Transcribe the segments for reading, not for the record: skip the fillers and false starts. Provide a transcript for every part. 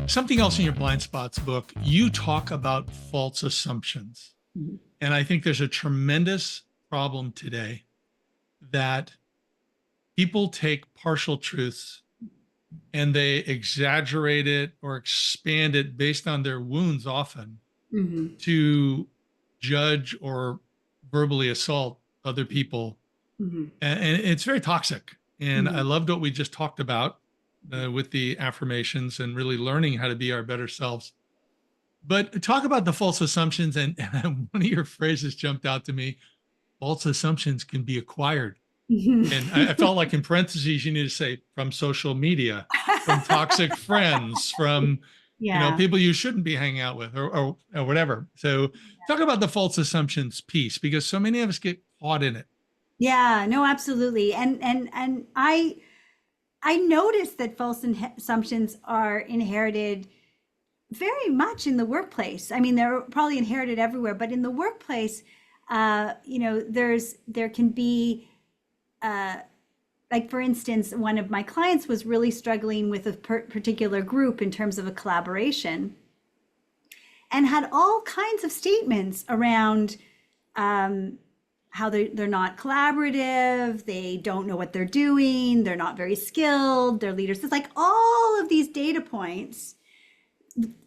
Something else in your blind spots book, you talk about false assumptions. Mhm. And I think there's a tremendous problem today that people take partial truths and they exaggerate it or expand it based on their wounds often Mhm. to judge or verbally assault other people. Mhm. And it's very toxic. And I Mhm. loved what we just talked about with the affirmations and really learning how to be our better selves. But talk about the false assumptions. And one of your phrases jumped out to me: false assumptions can be acquired. Mhm. And I felt like in parentheses, you need to say from social media, from toxic friends, from Yeah. people you shouldn't be hanging out with, or whatever. So talk about the false assumptions piece, because so many of us get caught in it. Yeah, no, absolutely. And I noticed that assumptions are inherited very much in the workplace. I mean, they're probably inherited everywhere, but in the workplace, there can be like, for instance, one of my clients was really struggling with a particular group in terms of a collaboration and had all kinds of statements around how they're not collaborative, they don't know what they're doing, they're not very skilled, they're leaders. It's like all of these data points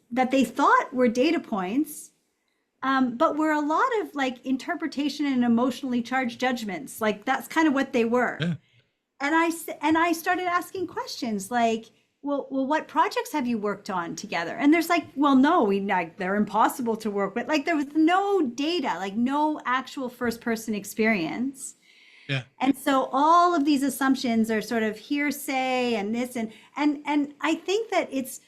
that they thought were data points, but were a lot of like interpretation and emotionally charged judgments. Like that's kind of what they were. Yeah. And I started asking questions like, well, what projects have you worked on together? And there's like, well, no, they're impossible to work with. Like there was no data, like no actual first person experience. Yeah. And so all of these assumptions are sort of hearsay and this and I think that it's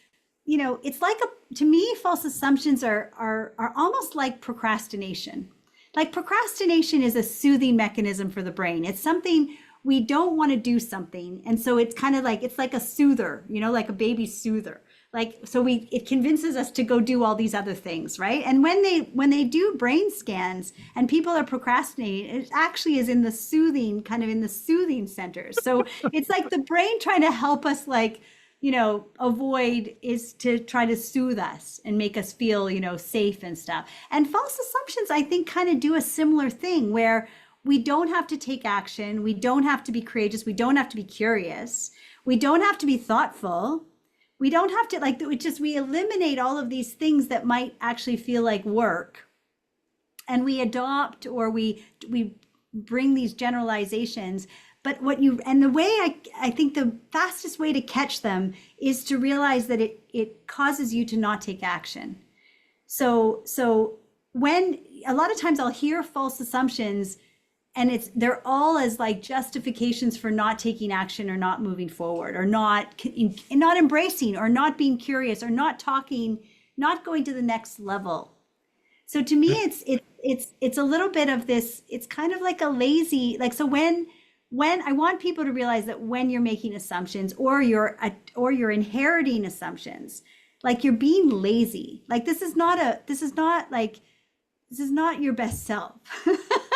like to me, false assumptions are almost like procrastination. Like procrastination is a soothing mechanism for the brain. It's something we don't want to do something. And so it's kind of like, it's like a soother, like a baby soother. Like, so it convinces us to go do all these other things, right? And when they do brain scans and people are procrastinating, it actually is in the soothing, kind of in the soothing centers. So it's like the brain trying to help us like, avoid is to try to soothe us and make us feel, safe and stuff. And false assumptions, I think, kind of do a similar thing where we don't have to take action. We don't have to be courageous. We don't have to be curious. We don't have to be thoughtful. We don't have to we eliminate all of these things that might actually feel like work. And we adopt or we bring these generalizations. But the way I think the fastest way to catch them is to realize that it causes you to not take action. So when a lot of times I'll hear false assumptions and they're all as like justifications for not taking action or not moving forward or not embracing or not being curious or not talking, not going to the next level. So to me, it's a little bit of this. It's kind of like a lazy, like, so when I want people to realize that when you're making assumptions or you're inheriting assumptions, like you're being lazy. Like this is not your best self.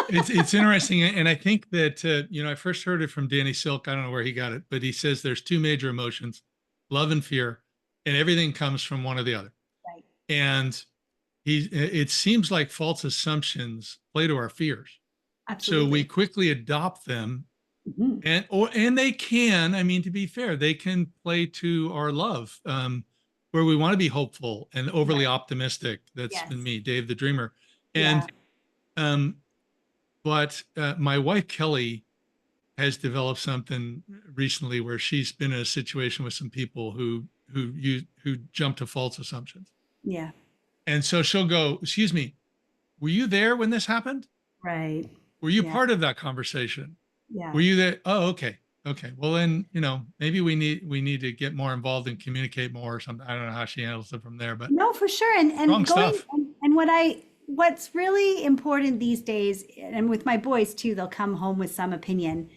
It's interesting. And I think that, I first heard it from Danny Silk. I don't know where he got it, but he says there's two major emotions, love and fear, and everything comes from one or the other. Right. And it seems like false assumptions play to our fears. Absolutely. So we quickly adopt them. Mhm. And they can, I mean, to be fair, they can play to our love, where we want to be hopeful and overly Yes. optimistic. That's Yes. been me, Dave the Dreamer. Yeah. And but my wife Kelly has developed something recently where she's been in a situation with some people who jump to false assumptions. Yeah. And so she'll go, "Excuse me, were you there when this happened? Right. Were you Yeah. part of that conversation? Yeah. Were you there? Oh, okay. Okay. Well, then, maybe we need to get more involved and communicate more or something." I don't know how she handles it from there, but No, for sure. strong And going stuff. and what's really important these days, and with my boys too, they'll come home with some opinion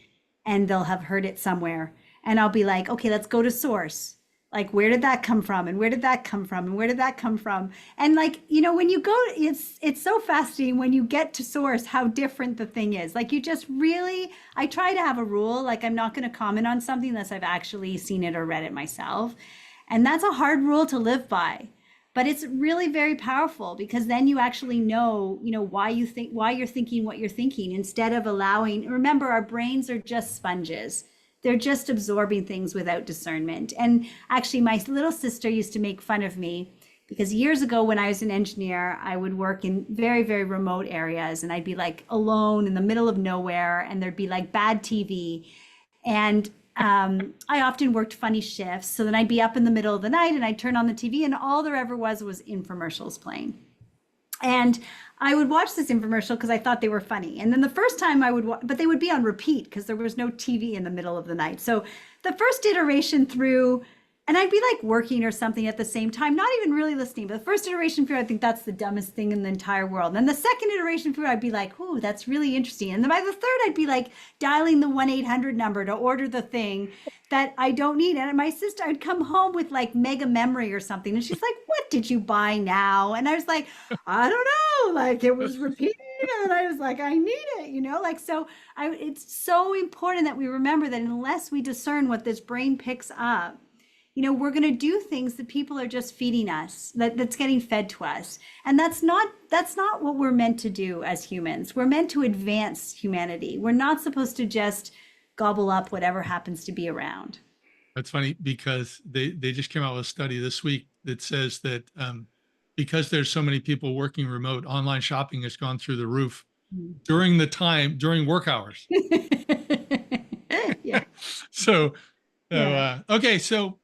and they'll have heard it somewhere. And I'll be like, okay, let's go to source. Like, where did that come from? And where did that come from? And where did that come from? And like, when you go, it's so fascinating when you get to source how different the thing is. Like you just really, I try to have a rule, like I'm not going to comment on something unless I've actually seen it or read it myself. And that's a hard rule to live by. But it's really very powerful because then you actually know, why you're thinking what you're thinking instead of allowing, remember, our brains are just sponges. They're just absorbing things without discernment. And actually, my little sister used to make fun of me because years ago when I was an engineer, I would work in very, very remote areas and I'd be like alone in the middle of nowhere and there'd be like bad TV. And I often worked funny shifts. So then I'd be up in the middle of the night and I'd turn on the TV and all there ever was infomercials playing. And I would watch this infomercial because I thought they were funny. And then the first time I would, but they would be on repeat because there was no TV in the middle of the night. So the first iteration through, and I'd be like working or something at the same time, not even really listening. But the first iteration through, I think that's the dumbest thing in the entire world. And then the second iteration through, I'd be like, ooh, that's really interesting. And then by the third, I'd be like dialing the 1-800 number to order the thing that I don't need. And my sister, I'd come home with like mega memory or something. And she's like, what did you buy now? And I was like, I don't know. Like it was repeating. And I was like, I need it, like, so it's so important that we remember that unless we discern what this brain picks up, we're going to do things that people are just feeding us, that's getting fed to us. And that's not what we're meant to do as humans. We're meant to advance humanity. We're not supposed to just gobble up whatever happens to be around. That's funny because they just came out with a study this week that says that because there's so many people working remote, online shopping has gone through the roof during work hours. Yeah. So okay. So